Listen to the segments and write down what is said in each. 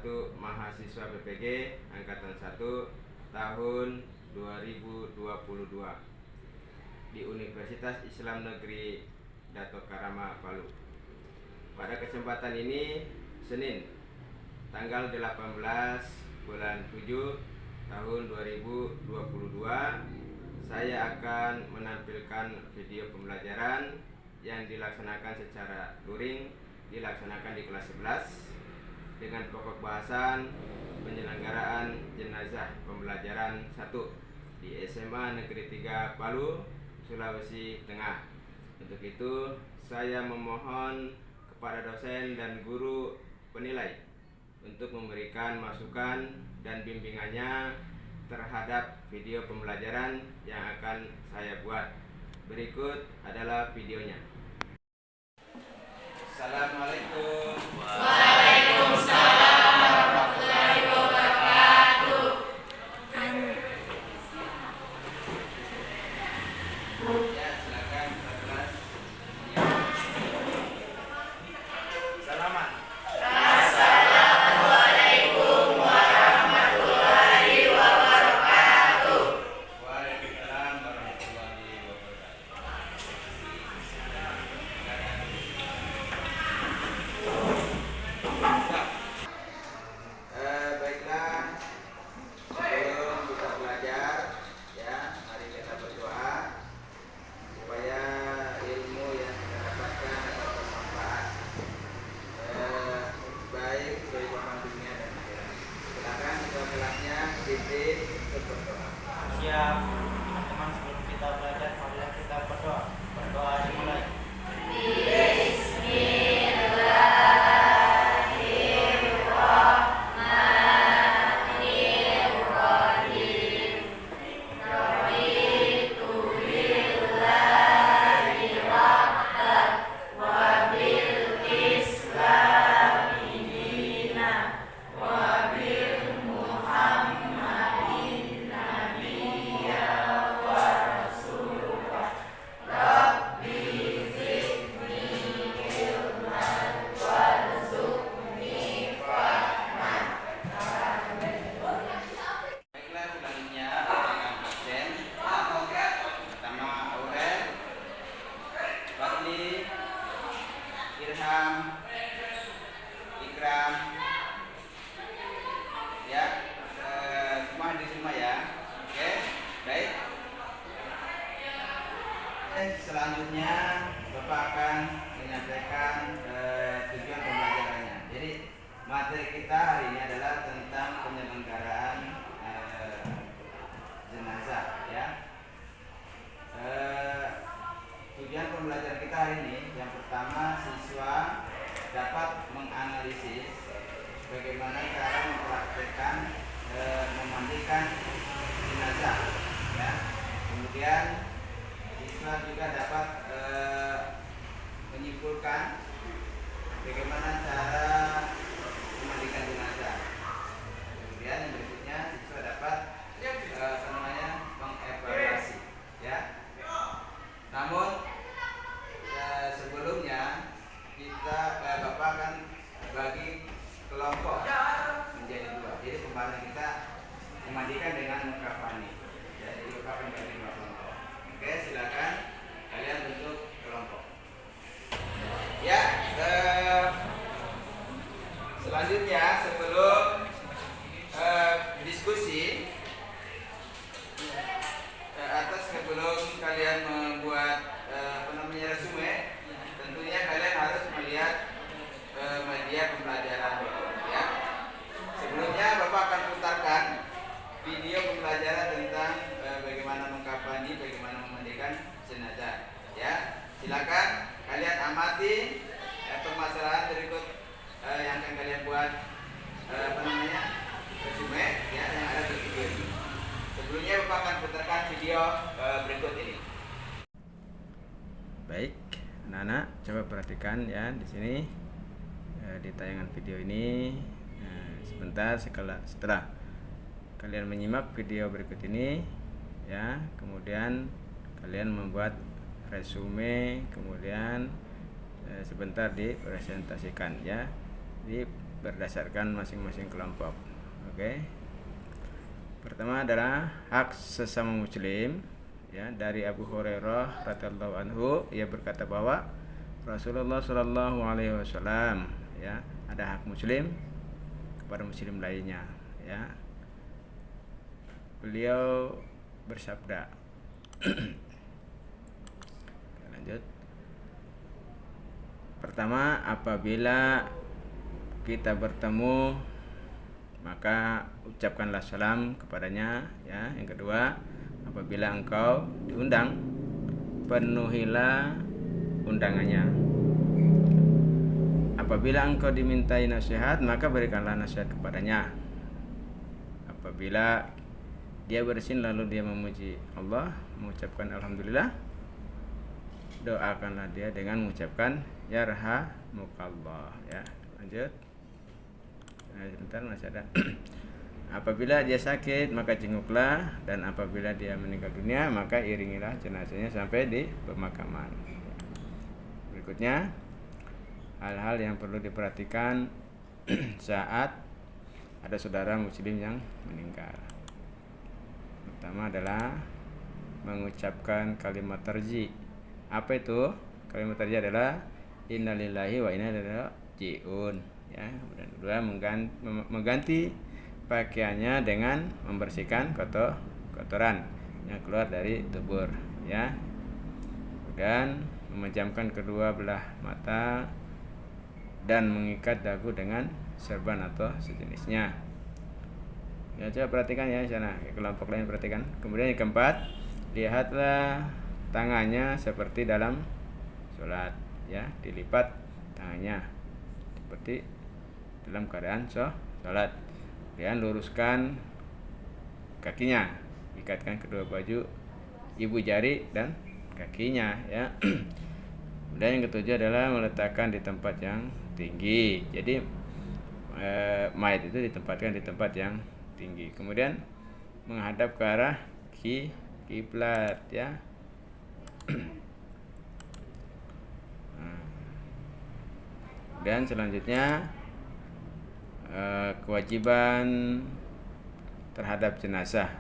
satu mahasiswa BPG angkatan 1 tahun 2022 di Universitas Islam Negeri Dato Karama Palu. Pada kesempatan ini Senin tanggal 18 bulan 7 tahun 2022, saya akan menampilkan video pembelajaran yang dilaksanakan secara luring, dilaksanakan di kelas 11 dengan pokok bahasan penyelenggaraan jenazah pembelajaran 1 di SMA Negeri 3 Palu, Sulawesi Tengah. Untuk itu saya memohon kepada dosen dan guru penilai untuk memberikan masukan dan bimbingannya terhadap video pembelajaran yang akan saya buat. Berikut adalah videonya. Assalamualaikum. Waalaikumsalam warahmatullahi wabarakatuh. Ya, silakan kelas. Salaman. Assalamualaikum warahmatullahi wabarakatuh. Waalaikumsalam warahmatullahi wabarakatuh. Baiklah, sebelum kita belajar, ya, mari kita berdoa supaya ilmu yang kita dapatkan dapat bermanfaat, baik kehidupan dunia dan akhirat. Silakan kelasnya Siti untuk berdoa. Siap, teman-teman, sebelum kita belajar, marilah kita berdoa. Berdoa dimulai. Baiklah, selanjutnya dengan absen pertama Aurel, Fadli, Irham, Ikram, ya, semua di semua ya. Oke, baik. Selanjutnya Bapak akan menyampaikan tujuan pembelajarannya. Jadi materi kita hari ini adalah tentang penyelenggaraan jenazah, ya. Tujuan pembelajaran kita hari ini, yang pertama, siswa dapat menganalisis bagaimana cara mempraktekkan memandikan jenazah, ya. Kemudian siswa juga dapat menyimpulkan bagaimana cara memandikan jenazah. Kemudian yang berikutnya siswa dapat mengevaluasi, ya. Namun sebelumnya kita Bapak akan bagi kelompok menjadi 2. Jadi pembahasan kita memandikan dengan mengkafani. Jadi Bapak akan bagi 2 kelompok. Oke, silakan kalian bentuk kelompok. Ya, selanjutnya sebelum diskusi atas sebelum kalian membuat resume, tentunya kalian harus melihat media pembelajaran, ya. Sebelumnya Bapak akan putarkan video pembelajaran tentang bagaimana mengkafani, bagaimana memandikan jenazah, ya. Silakan kalian amati permasalahan berikut yang akan kalian buat resume, ya, yang ada di video ini. Sebelumnya Bapak akan putarkan video berikut ini. Baik, anak-anak, coba perhatikan ya di sini di tayangan video ini. Sebentar setelah kalian menyimak video berikut ini, ya, kemudian kalian membuat resume, kemudian sebentar dipresentasikan, ya. Jadi berdasarkan masing-masing kelompok. Oke. Pertama adalah hak sesama muslim, ya, dari Abu Hurairah radhiyallahu anhu, ia berkata bahwa Rasulullah Shallallahu alaihi wasallam, ya, ada hak muslim kepada muslim lainnya, ya. Beliau bersabda. Lanjut. Pertama, apabila kita bertemu maka ucapkanlah salam kepadanya, ya. Yang kedua, apabila engkau diundang, penuhilah undangannya. Apabila engkau dimintai nasihat, maka berikanlah nasihat kepadanya. Apabila dia bersin lalu dia memuji Allah, mengucapkan alhamdulillah, doakanlah dia dengan mengucapkan yarhamukallah, ya. Lanjut. Sebentar, masih ada. Apabila dia sakit maka jenguklah, dan apabila dia meninggal dunia maka iringilah jenazahnya sampai di pemakaman. Berikutnya, hal-hal yang perlu diperhatikan saat ada saudara muslim yang meninggal. Pertama adalah mengucapkan kalimat tarji. Apa itu? Kalimat tarji adalah innalillahi wa inna ilaihi raji'un, ya. Kemudian kedua, mengganti pakaiannya dengan membersihkan kotoran yang keluar dari tubuh, ya. Kemudian memejamkan kedua belah mata dan mengikat dagu dengan serban atau sejenisnya. Ya, coba perhatikan ya, sana kelompok lain perhatikan. Kemudian yang keempat, lihatlah tangannya seperti dalam sholat, ya, dilipat tangannya seperti dalam keadaan sholat. Kemudian luruskan kakinya, ikatkan kedua baju ibu jari dan kakinya, ya. Dan yang ketujuh adalah meletakkan di tempat yang tinggi. Jadi mayat itu ditempatkan di tempat yang tinggi. Kemudian menghadap ke arah kiblat, ya. Dan selanjutnya kewajiban terhadap jenazah.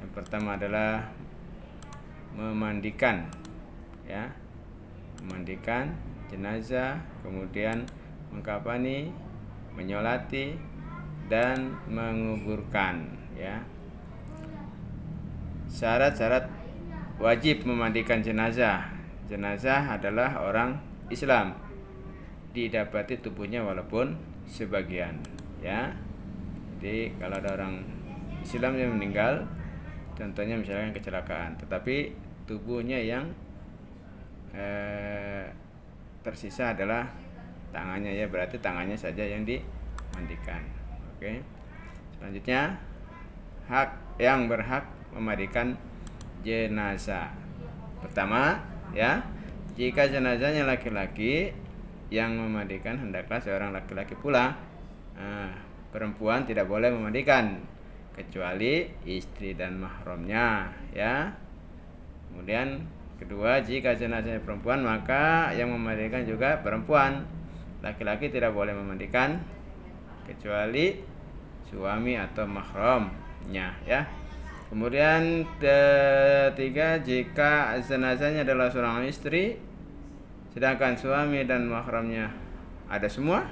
Yang pertama adalah memandikan, ya, memandikan jenazah, kemudian mengkafani, menyolati, dan menguburkan, ya. Syarat-syarat wajib memandikan jenazah. Jenazah adalah orang Islam, didapati tubuhnya walaupun sebagian, ya. Jadi kalau ada orang Islam yang meninggal, contohnya misalkan kecelakaan, tetapi tubuhnya yang tersisa adalah tangannya, ya, berarti tangannya saja yang dimandikan. Oke. Selanjutnya, hak yang berhak memandikan jenazah. Pertama, ya, jika jenazahnya laki-laki, yang memandikan hendaklah seorang laki-laki pula. Perempuan tidak boleh memandikan kecuali istri dan mahramnya, ya. Kemudian kedua, jika jenazahnya perempuan maka yang memandikan juga perempuan. Laki-laki tidak boleh memandikan kecuali suami atau mahramnya, ya. Kemudian ketiga, jika jenazahnya adalah seorang istri sedangkan suami dan mahramnya ada semua,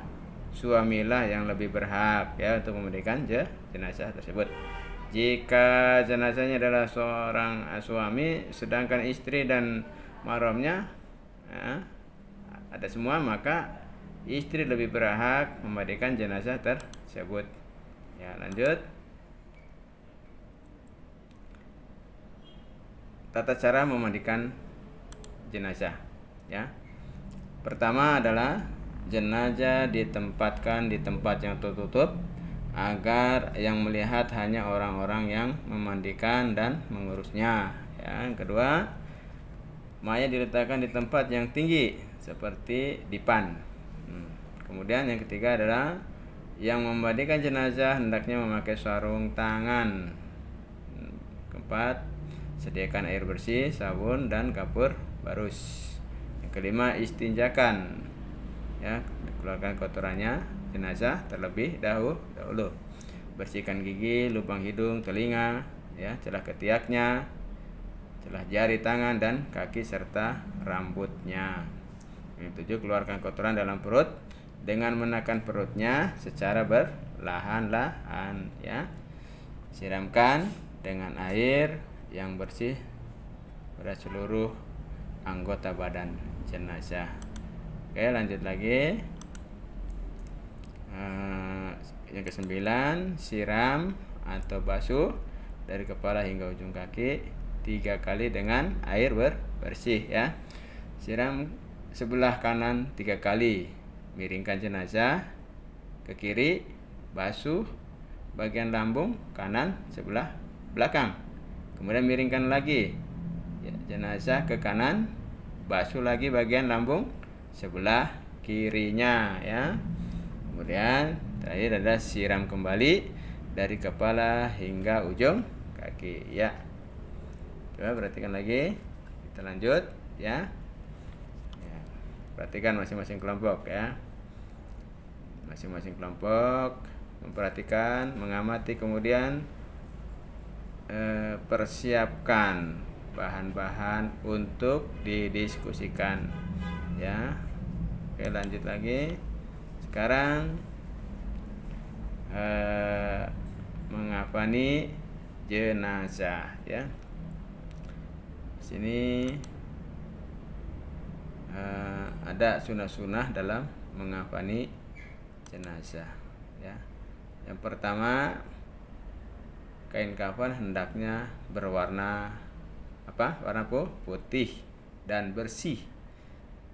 suamilah yang lebih berhak, ya, untuk memandikan jenazah tersebut. Jika jenazahnya adalah seorang suami sedangkan istri dan mahramnya ada semua, maka istri lebih berhak memandikan jenazah tersebut. Ya, lanjut. Tata cara memandikan jenazah, ya. Pertama adalah jenazah ditempatkan di tempat yang tertutup agar yang melihat hanya orang-orang yang memandikan dan mengurusnya, ya. Yang kedua, mayat diletakkan di tempat yang tinggi seperti dipan. Kemudian yang ketiga adalah yang memandikan jenazah hendaknya memakai sarung tangan. Keempat, sediakan air bersih, sabun, dan kapur barus. Yang kelima, istinjakan, ya, keluarkan kotorannya jenazah terlebih dahulu. Bersihkan gigi, lubang hidung, telinga, ya, celah ketiaknya, celah jari tangan dan kaki serta rambutnya. Yang 7, keluarkan kotoran dalam perut dengan menekan perutnya secara perlahan-lahan, ya. Siramkan dengan air yang bersih pada seluruh anggota badan jenazah. Oke, lanjut lagi. Yang ke-9, siram atau basuh dari kepala hingga ujung kaki 3 kali dengan air bersih, ya. Siram sebelah kanan 3 kali. Miringkan jenazah ke kiri, basuh bagian lambung kanan sebelah belakang. Kemudian miringkan lagi, ya, jenazah ke kanan, basuh lagi bagian lambung sebelah kirinya, ya. Kemudian terakhir adalah siram kembali dari kepala hingga ujung kaki, ya. Coba perhatikan lagi. Kita lanjut, ya. Perhatikan masing-masing kelompok, ya. Masing-masing kelompok memperhatikan, mengamati, kemudian persiapkan bahan-bahan untuk didiskusikan, ya. Oke, lanjut lagi. Sekarang mengafani jenazah, ya. Sini ada sunah-sunah dalam mengafani jenazah, ya. Yang pertama, kain kafan hendaknya berwarna warna putih dan bersih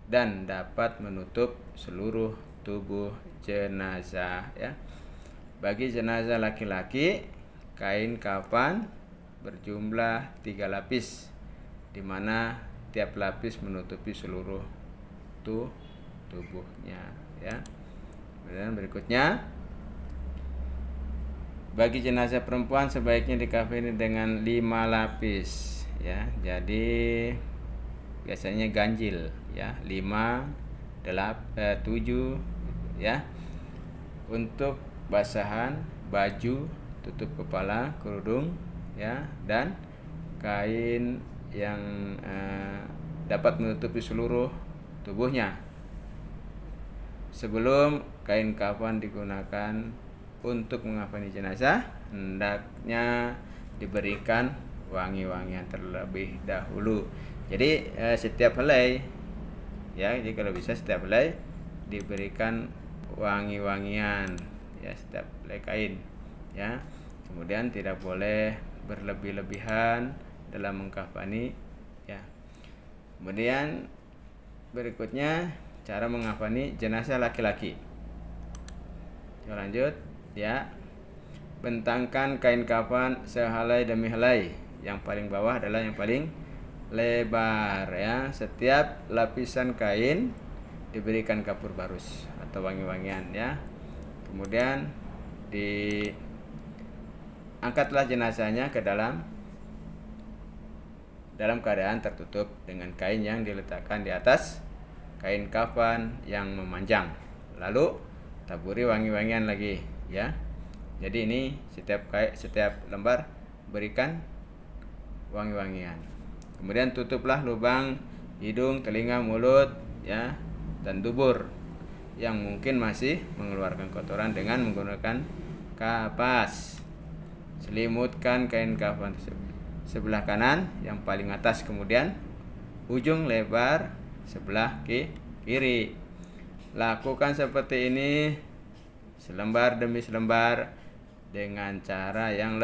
dan dapat menutup seluruh tubuh jenazah, ya. Bagi jenazah laki-laki, kain kafan berjumlah 3 lapis, di mana tiap lapis menutupi seluruh tubuhnya, ya. Kemudian berikutnya, bagi jenazah perempuan sebaiknya dikafani dengan 5 lapis, ya. Jadi biasanya ganjil, ya, 5, 7, ya. Untuk basahan baju, tutup kepala, kerudung, ya, dan kain yang dapat menutupi seluruh tubuhnya. Sebelum kain kafan digunakan untuk mengafani jenazah, hendaknya diberikan wangi-wangian terlebih dahulu. Jadi setiap helai, ya, jadi kalau bisa setiap helai diberikan wangi-wangian, ya, setiap helai kain, ya. Kemudian tidak boleh berlebih-lebihan dalam mengkafani, ya. Kemudian berikutnya cara mengkafani jenazah laki-laki. Kita lanjut, ya. Bentangkan kain kafan sehelai demi helai. Yang paling bawah adalah yang paling lebar, ya. Setiap lapisan kain diberikan kapur barus atau wangi-wangian, ya. Kemudian diangkatlah jenazahnya ke dalam keadaan tertutup dengan kain yang diletakkan di atas kain kafan yang memanjang. Lalu taburi wangi-wangian lagi, ya. Jadi ini setiap lembar berikan wangi-wangian. Kemudian tutuplah lubang hidung, telinga, mulut, ya, dan dubur yang mungkin masih mengeluarkan kotoran dengan menggunakan kapas. Selimutkan kain kafan sebelah kanan yang paling atas, kemudian ujung lebar sebelah kiri. Lakukan seperti ini selembar demi selembar dengan cara yang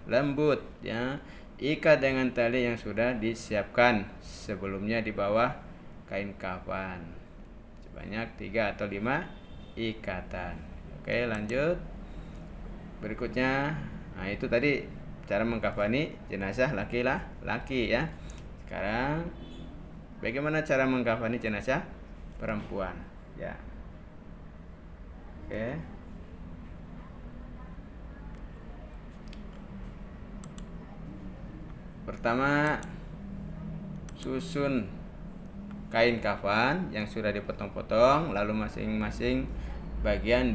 lembut, ya. Ikat dengan tali yang sudah disiapkan sebelumnya di bawah kain kafan sebanyak 3 atau 5 ikatan. Oke, lanjut. Berikutnya, nah itu tadi cara mengkafani jenazah laki-laki, ya. Sekarang bagaimana cara mengkafani jenazah perempuan, ya. Oke. Pertama, susun kain kafan yang sudah dipotong-potong, lalu masing-masing bagian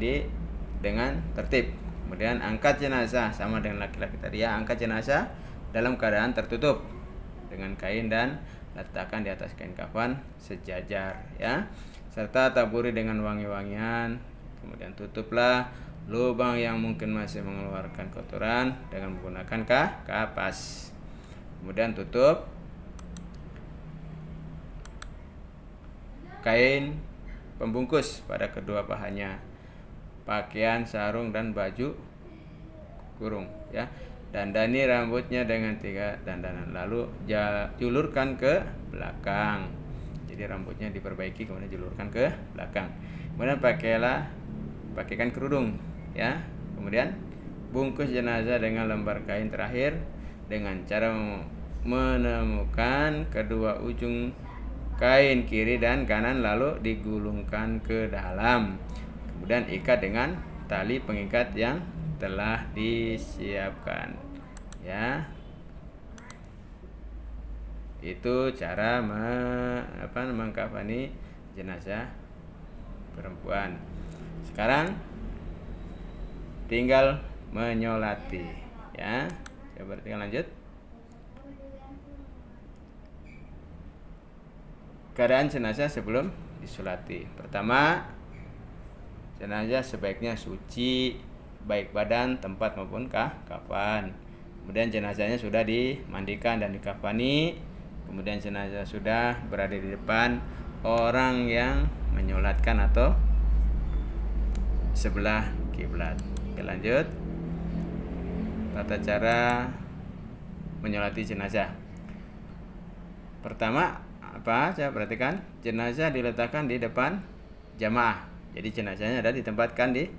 dengan tertib. Kemudian angkat jenazah sama dengan laki-laki tadi ya, angkat jenazah dalam keadaan tertutup dengan kain dan letakkan di atas kain kafan sejajar ya, serta taburi dengan wangi-wangian. Kemudian tutuplah lubang yang mungkin masih mengeluarkan kotoran dengan menggunakan kapas. Kemudian tutup kain pembungkus pada kedua pahanya, pakaian, sarung, dan baju kurung ya. Dandani rambutnya dengan 3 dandanan, lalu julurkan ke belakang. Jadi rambutnya diperbaiki kemudian julurkan ke belakang. Kemudian pakaikan kerudung ya. Kemudian bungkus jenazah dengan lembar kain terakhir dengan cara menemukan kedua ujung kain kiri dan kanan lalu digulungkan ke dalam. Kemudian ikat dengan tali pengikat yang telah disiapkan ya. Itu cara mengkafani jenazah perempuan. Sekarang tinggal menyolati ya. Coba tinggal lanjut. Keadaan jenazah sebelum disolati. Pertama, jenazah sebaiknya suci baik badan, tempat maupun kafan. Kemudian jenazahnya sudah dimandikan dan dikafani. Kemudian jenazah sudah berada di depan orang yang menyolatkan atau sebelah kiblat. Oke, lanjut. Tata cara menyolati jenazah. Pertama, apa? Saya perhatikan, jenazah diletakkan di depan jamaah. Jadi jenazahnya ada ditempatkan di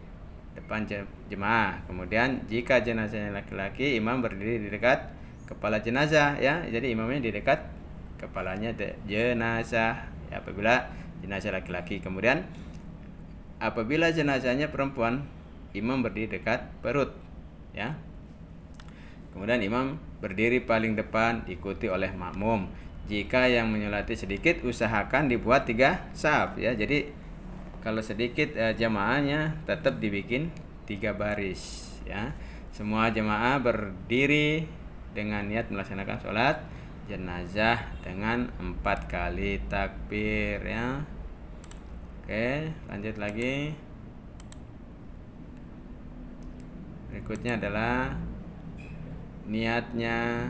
depan jemaah. Kemudian jika jenazahnya laki-laki, imam berdiri di dekat kepala jenazah ya. Jadi imamnya di dekat kepalanya jenazah ya, apabila jenazah laki-laki. Kemudian apabila jenazahnya perempuan, imam berdiri dekat perut ya. Kemudian imam berdiri paling depan diikuti oleh makmum. Jika yang menyolati sedikit, usahakan dibuat 3 saf ya. Jadi kalau sedikit jamaahnya tetap dibikin 3 baris ya. Semua jamaah berdiri dengan niat melaksanakan sholat jenazah dengan 4 kali takbir ya. Oke, lanjut lagi. Berikutnya adalah niatnya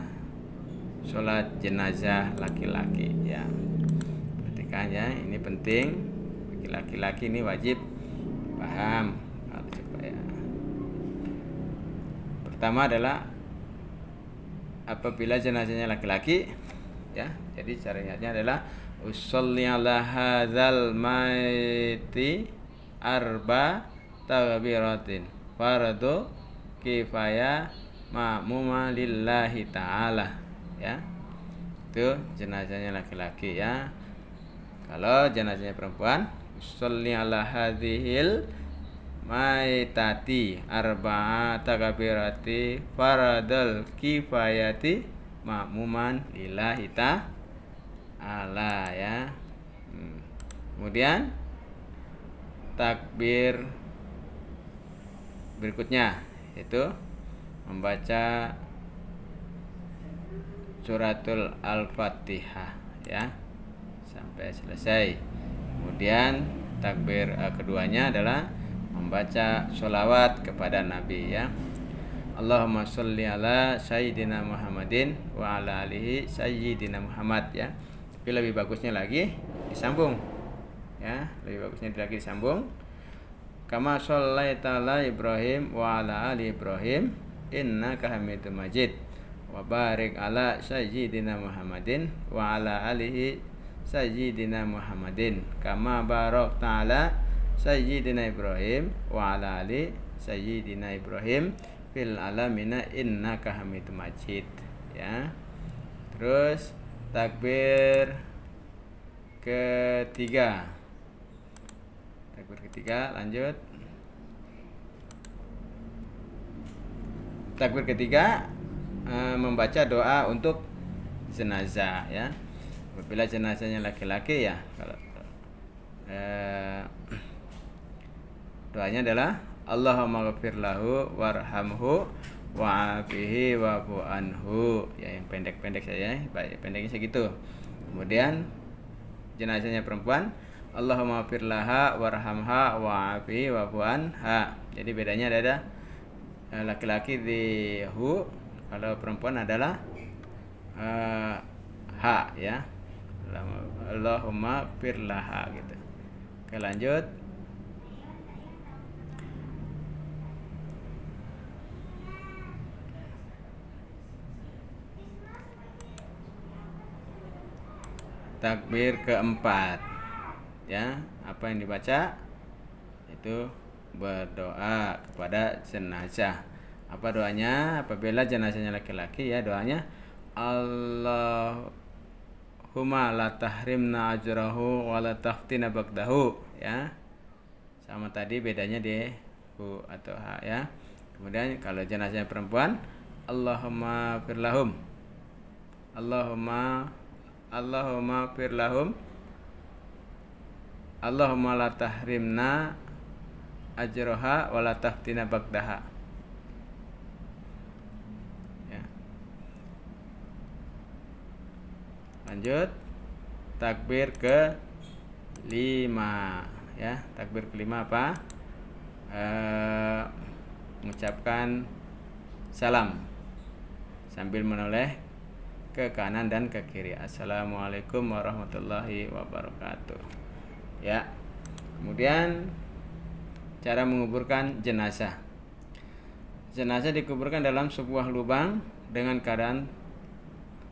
sholat jenazah laki-laki ya. Perhatikan ya, ini penting. Laki-laki ini wajib paham. Pertama adalah apabila jenazahnya laki-laki ya, jadi cara niatnya adalah usolli ala hadzal maiti arba takbiratin fardu kifaya ma'muma lillahi ta'ala ya. Itu jenazahnya laki-laki ya. Kalau jenazahnya perempuan, sholli ala hadhil maitati arba'a takbirati faradul kifayati ma'muman lillahi ta'ala ya. Kemudian takbir berikutnya yaitu membaca suratul Al-Fatihah ya sampai selesai. Kemudian takbir keduanya adalah membaca sholawat kepada Nabi ya. Allahumma sholli ala sayyidina Muhammadin wa ala alihi sayyidina Muhammad ya. Tapi lebih bagusnya lagi disambung ya, lebih bagusnya lagi disambung. Kama shallaita ala Ibrahim wa ala ali Ibrahim innaka Hamidum Majid. Wa barik ala sayyidina Muhammadin wa ala alihi sayyidina Muhammadin kama barakta ala sayyidina Ibrahim wa ala ali sayyidina Ibrahim fil alamina innaka Hamidum Majid ya. Terus takbir ketiga. Takbir ketiga, lanjut. Takbir ketiga membaca doa untuk jenazah ya. Apabila jenazahnya laki-laki ya, kalau Doanya adalah Allahumma ghafir lahu warhamhu wa'afihi wa'fu anhu. Ya, yang pendek-pendek saja, baik, pendeknya segitu. Kemudian jenazahnya perempuan, Allahumma ghafir laha warhamha wa'afihi wa'fu anha. Jadi bedanya ada laki-laki di hu, kalau perempuan adalah ha, ya. Allahumma ghafir laha gitu. Oke, lanjut. Takbir keempat, ya, apa yang dibaca itu berdoa kepada jenazah. Apa doanya? Apabila jenazahnya laki-laki, ya, doanya Allahumma la tahrimna ajrahu wa la taftina ba'dahu, ya. Sama tadi, bedanya di hu atau ha, ya. Kemudian kalau jenazahnya perempuan, Allahumma firlahum, Allahumma firlahum, Allahumma la tahrimna ajroha wa la taftina ba'daha, ya. Lanjut, takbir ke 5, ya. Takbir kelima apa? Mengucapkan salam sambil menoleh ke kanan dan ke kiri. Assalamualaikum warahmatullahi wabarakatuh, ya. Kemudian cara menguburkan jenazah. Jenazah dikuburkan dalam sebuah lubang dengan keadaan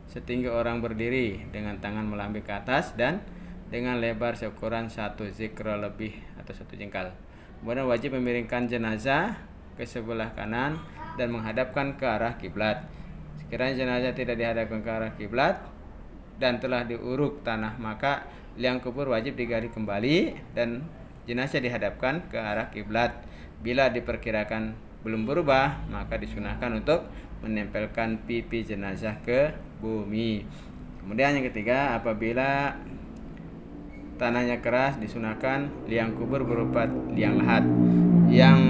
setinggi orang berdiri, dengan tangan melambik ke atas dan dengan lebar seukuran 1 zikro lebih atau 1 jengkal. Kemudian wajib memiringkan jenazah ke sebelah kanan dan menghadapkan ke arah kiblat. Sekiranya jenazah tidak dihadapkan ke arah kiblat dan telah diuruk tanah, maka liang kubur wajib digali kembali dan jenazah dihadapkan ke arah kiblat. Bila diperkirakan belum berubah, maka disunahkan untuk menempelkan pipi jenazah ke bumi. Kemudian yang ketiga, apabila tanahnya keras, disunahkan liang kubur berupa liang lahat. Yang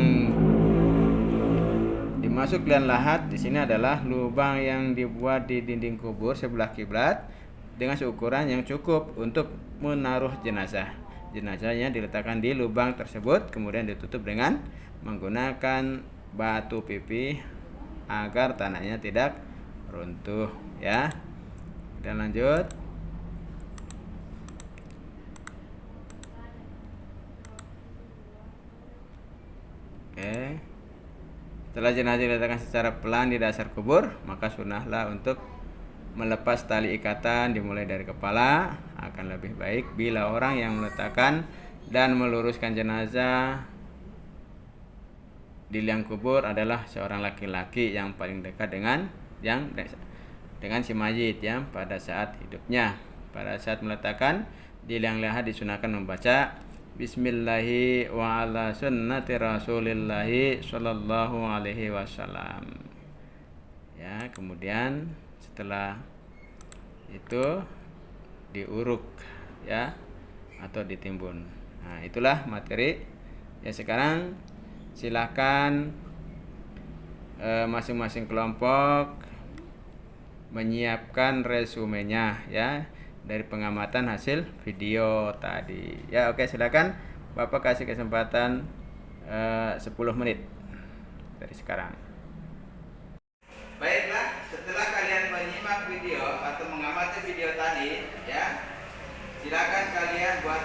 dimasuk liang lahat di sini adalah lubang yang dibuat di dinding kubur sebelah kiblat dengan seukuran yang cukup untuk menaruh jenazah. Jenazahnya diletakkan di lubang tersebut, kemudian ditutup dengan menggunakan batu pipi agar tanahnya tidak runtuh, ya. Dan lanjut. Oke. Setelah jenazah diletakkan secara pelan di dasar kubur, maka sunahlah untuk melepas tali ikatan dimulai dari kepala. Akan lebih baik bila orang yang meletakkan dan meluruskan jenazah di liang kubur adalah seorang laki-laki yang paling dekat dengan si mayit, ya, pada saat hidupnya. Pada saat meletakkan di liang lahat disunahkan membaca Bismillahi wa ala sunnati rasulillahi sallallahu alaihi wasallam, ya. Kemudian setelah itu diuruk, ya, atau ditimbun. Nah, itulah materi. Ya, sekarang silakan masing-masing kelompok menyiapkan resumenya, ya, dari pengamatan hasil video tadi. Ya, oke, silakan Bapak kasih kesempatan 10 menit dari sekarang. Baiklah, setelah kalian menyimak video atau mengamati video tadi, ya, silakan kalian buat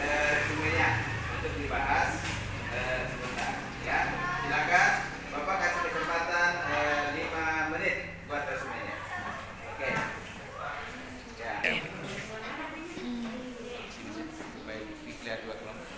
resumenya untuk dibahas sebentar, ya. Silakan Bapak kasih kesempatan 5 menit buat resumenya. Oke. Ya. Baik, dilihat dua kelompok.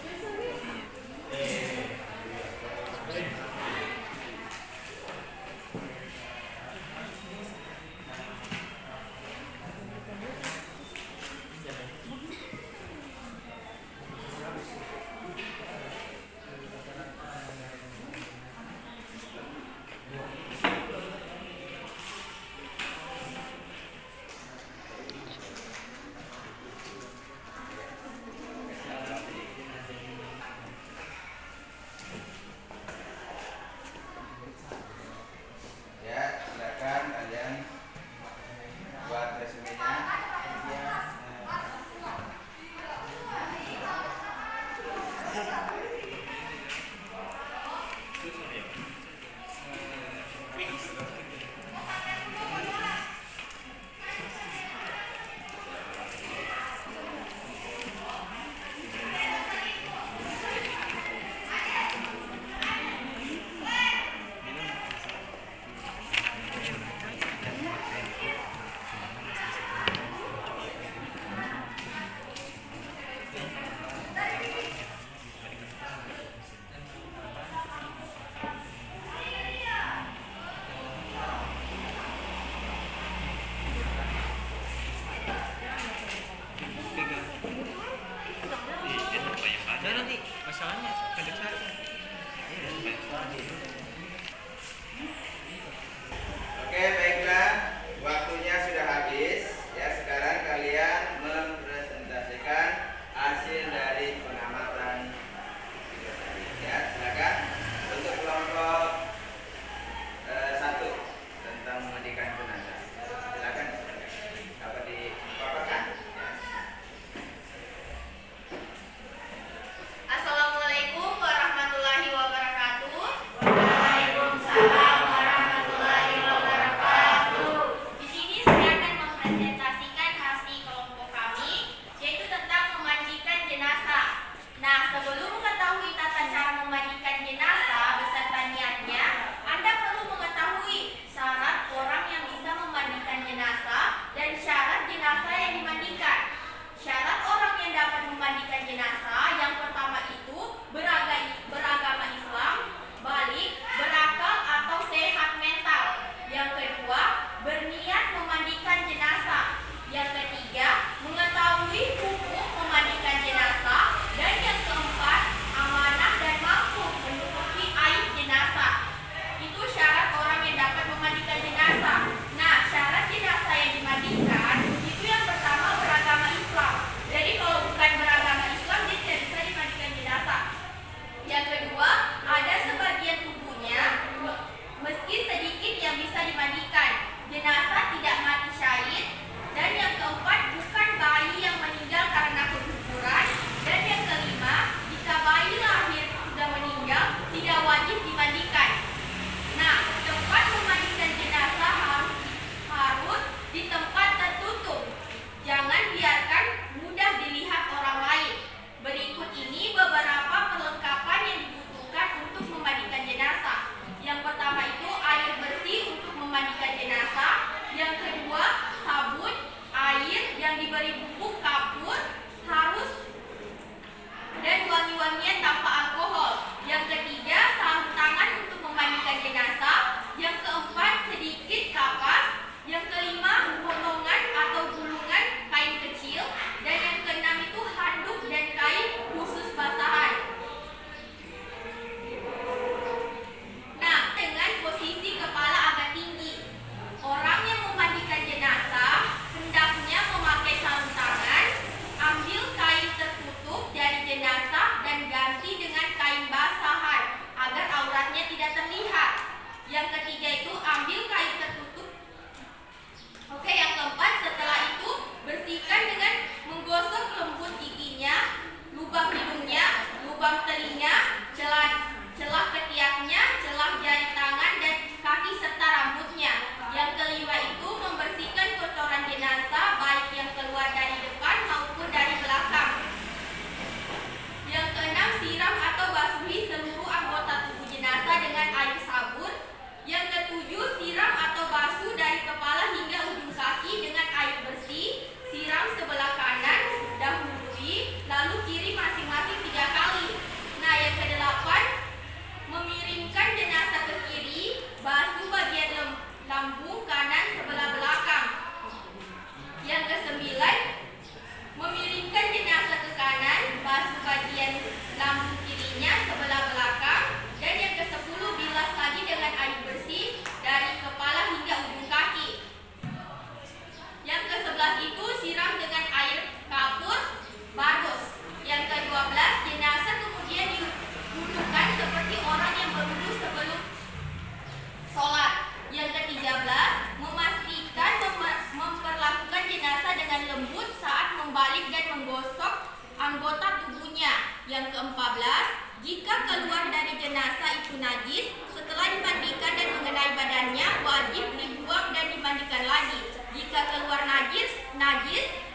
berbalik dan menggosok anggota tubuhnya. Yang ke-14, jika keluar dari jenazah itu najis, setelah dimandikan dan mengenai badannya, wajib dibuang dan dimandikan lagi. Jika keluar najis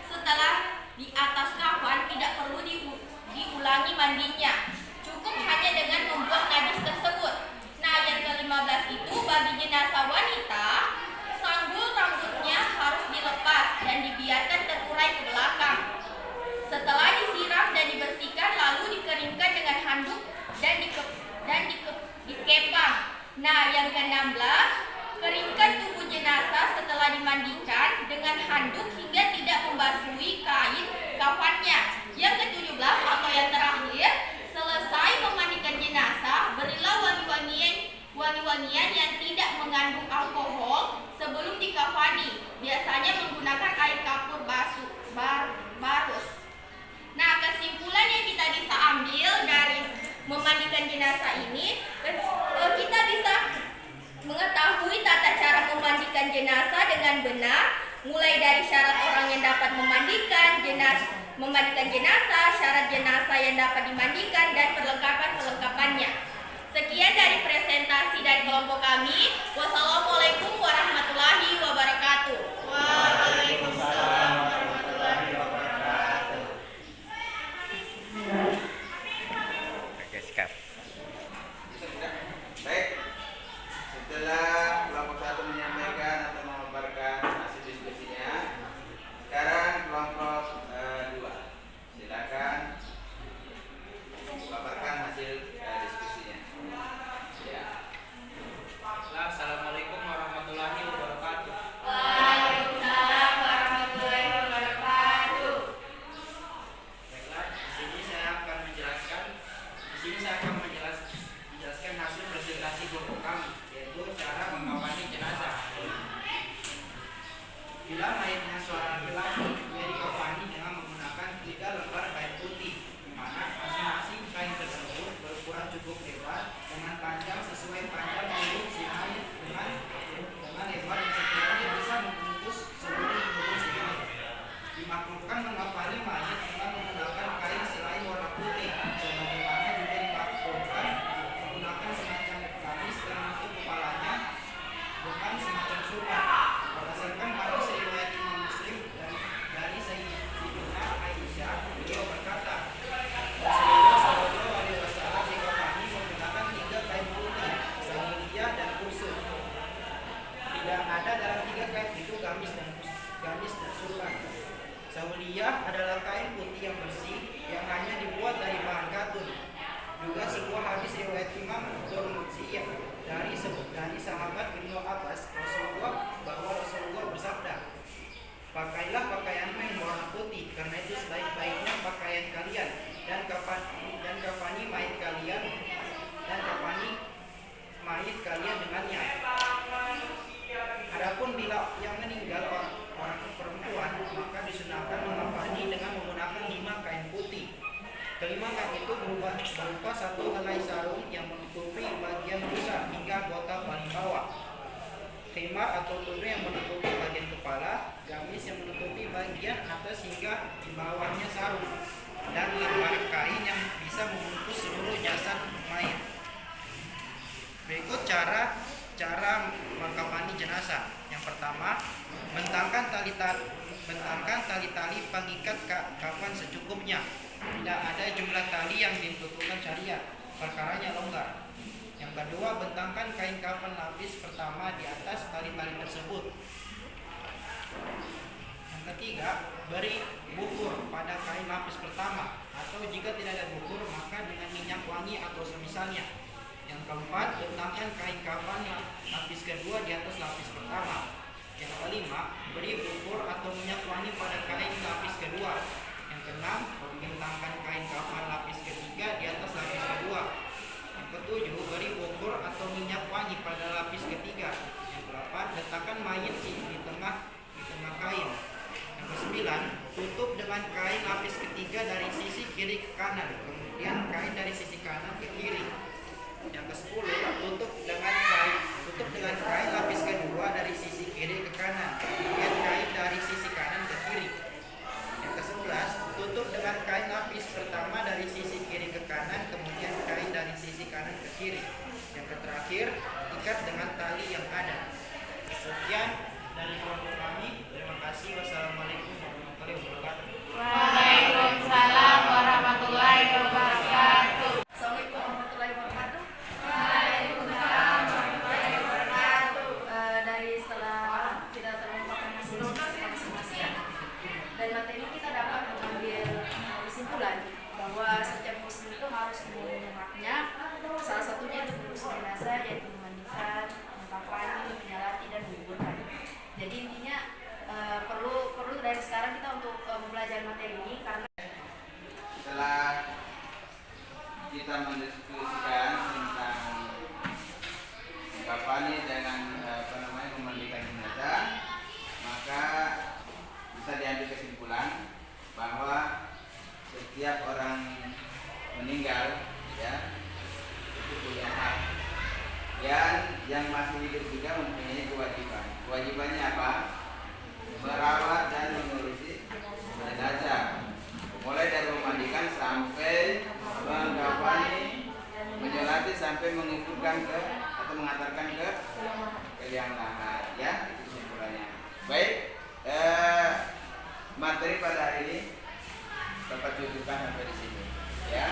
setelah di atas kafan, tidak perlu diulangi mandinya. Cukup hanya dengan membuang najis tersebut. Nah, yang ke-15 itu bagi jenazah wanita, sanggul rambutnya harus dilepas dan dibiarkan terurai ke belakang. Setelah disiram dan dibersihkan, lalu dikeringkan dengan handuk dan dikepang. Nah, yang ke-16, keringkan tubuh jenazah setelah dimandikan dengan handuk hingga tidak membasui kain kafannya. Yang ke-17 atau yang terakhir, selesai memandikan jenazah, berilah wangi-wangian yang tidak mengandung alkohol sebelum dikafani. Biasanya menggunakan air kapur barus. Nah, kesimpulan yang kita bisa ambil dari memandikan jenazah ini, kita bisa mengetahui tata cara memandikan jenazah dengan benar, mulai dari syarat orang yang dapat memandikan jenazah, syarat jenazah yang dapat dimandikan, dan perlengkapan-perlengkapannya. Sekian dari presentasi dari kelompok kami. Wassalamualaikum warahmatullahi wabarakatuh. Waalaikumsalam warahmatullahi wabarakatuh. Oke, siap. Baik. Setelah kelompok 1 menyampaikan atau memaparkan hasil diskusinya, sekarang kelompok 2. Silakan paparkan hasil diskusinya. Ya. Assalamualaikum warahmatullahi wabarakatuh. Waalaikumsalam warahmatullahi wabarakatuh. Baiklah, di sini saya akan menjelaskan hasil presentasi kelompok kami, yaitu cara mengawani jenazah. Bila mayatnya seorang laki-laki, ia dikafani dengan menggunakan 3 lembar kain putih, di mana masing-masing kain tersebut berukuran cukup lebar dengan panjang sesuai panjang tubuh si mayat dengan lebar yang sekiranya bisa membungkus seluruh tubuh si mayat. Dimaklumkan mengafani mayat dengan menggunakan kain selai warna putih, sebagaimana juga dimaklumkan menggunakan semacam gamis dan menutup kepalanya dengan semacam surban. Berdasarkan hadis riwayat Imam Muslim dan dari Sayyidatina Aisyah, beliau berkata, Rasulullah SAW dikafani menggunakan 3 kain putih, sawiyah dan kusut. Tidak ada dalam 3 kain itu gamis dan surban. Sawiyah adalah kain putih yang bersih yang hanya dibuat dari bahan katun. Juga sebuah hadis riwayat Imam Tirmidzi dari sahabat Ibnu Abbas bahwa Rasulullah bersabda, pakailah pakaianmu yang berwarna putih, karena itu sebaik-baiknya pakaian kalian, dan kafani mayit kalian dengannya. Adapun bila yang meninggal orang perempuan, maka disunahkan mengafani dengan menggunakan 5 kain putih. Kelima kain itu berupa 1 helai sarung yang menutupi bagian pusat hingga anggota paling bawah, khimar atau tudung yang menutupi bagian kepala, gamis yang menutupi bagian atas hingga di bawahnya sarung, dan lembar kain yang bisa membungkus seluruh jasad mayat. Berikut cara mengkafani jenazah. Yang pertama, bentangkan tali-tali pengikat kafan secukupnya. Tidak ada jumlah tali yang ditentukan syariat, perkaranya longgar. Yang kedua, bentangkan kain kafan lapis pertama di atas tali-tali tersebut. Yang ketiga, beri bukur pada kain lapis pertama, atau jika tidak ada bukur maka dengan minyak wangi atau semisalnya. Yang keempat, bentangkan kain kafan lapis kedua di atas lapis pertama. Yang kelima, beri bukur atau minyak wangi pada kain lapis kedua. Yang keenam, bentangkan kain kafan lapis ketiga di atas lapis kedua. Yang ketujuh, beri bukur atau minyak wangi pada lapis ketiga. Yang kedelapan, letakkan mayit di tengah kain. Yang kesembilan, tutup dengan kain lapis ketiga dari sisi kiri ke kanan, kemudian kain dari sisi kanan ke kiri. Yang kesepuluh, tutup dengan kain lapis kedua dari sisi kiri ke kanan, kemudian kain dari sisi kanan ke kiri. Yang kesebelas, masih hidup juga mempunyai kewajiban. Kewajibannya apa? Merawat dan mengurusi jenazah. Mulai dari memandikan sampai mengkafani, menyolati sampai menguburkan ke atau mengantarkan ke liang lahat. Ya, itu kesimpulannya. Baik, materi pada hari ini dapat cukupkan sampai di sini. Ya.